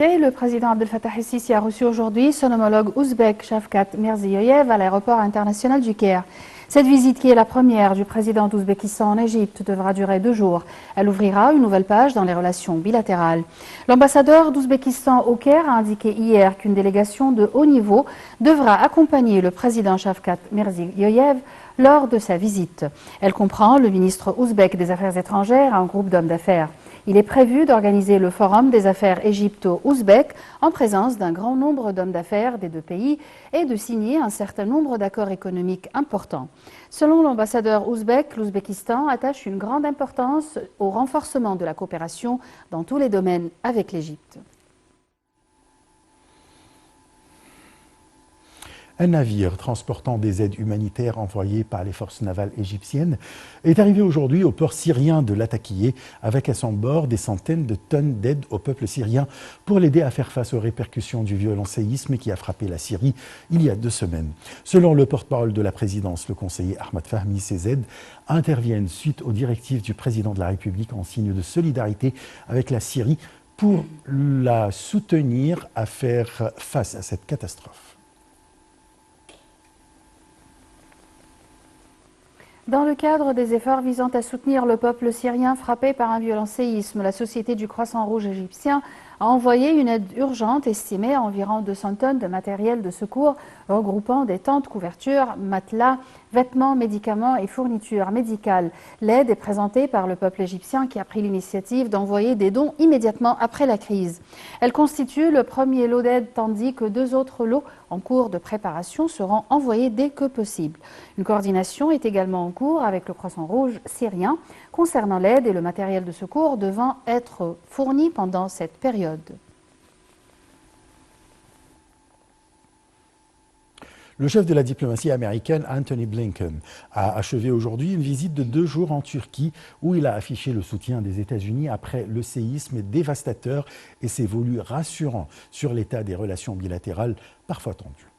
Le président Abdel Fattah el-Sisi a reçu aujourd'hui son homologue ouzbek Shavkat Mirziyoyev à l'aéroport international du Caire. Cette visite, qui est la première du président d'Ouzbékistan en Égypte, devra durer 2 jours. Elle ouvrira une nouvelle page dans les relations bilatérales. L'ambassadeur d'Ouzbékistan au Caire a indiqué hier qu'une délégation de haut niveau devra accompagner le président Shavkat Mirziyoyev lors de sa visite. Elle comprend le ministre ouzbek des Affaires étrangères et un groupe d'hommes d'affaires. Il est prévu d'organiser le forum des affaires égypto-ouzbèques en présence d'un grand nombre d'hommes d'affaires des deux pays et de signer un certain nombre d'accords économiques importants. Selon l'ambassadeur ouzbek, l'Ouzbékistan attache une grande importance au renforcement de la coopération dans tous les domaines avec l'Égypte. Un navire transportant des aides humanitaires envoyées par les forces navales égyptiennes est arrivé aujourd'hui au port syrien de Latakié avec à son bord des centaines de tonnes d'aide au peuple syrien pour l'aider à faire face aux répercussions du violent séisme qui a frappé la Syrie il y a 2 semaines. Selon le porte-parole de la présidence, le conseiller Ahmad Fahmi, ces aides interviennent suite aux directives du président de la République en signe de solidarité avec la Syrie pour la soutenir à faire face à cette catastrophe. Dans le cadre des efforts visant à soutenir le peuple syrien frappé par un violent séisme, la Société du Croissant Rouge égyptien a envoyé une aide urgente estimée à environ 200 tonnes de matériel de secours regroupant des tentes, couvertures, matelas, vêtements, médicaments et fournitures médicales. L'aide est présentée par le peuple égyptien qui a pris l'initiative d'envoyer des dons immédiatement après la crise. Elle constitue le premier lot d'aide tandis que 2 autres lots en cours de préparation seront envoyés dès que possible. Une coordination est également en cours avec le Croissant Rouge syrien concernant l'aide et le matériel de secours devant être fournis pendant cette période. Le chef de la diplomatie américaine, Antony Blinken, a achevé aujourd'hui une visite de 2 jours en Turquie où il a affiché le soutien des États-Unis après le séisme dévastateur et s'est voulu rassurant sur l'état des relations bilatérales parfois tendues.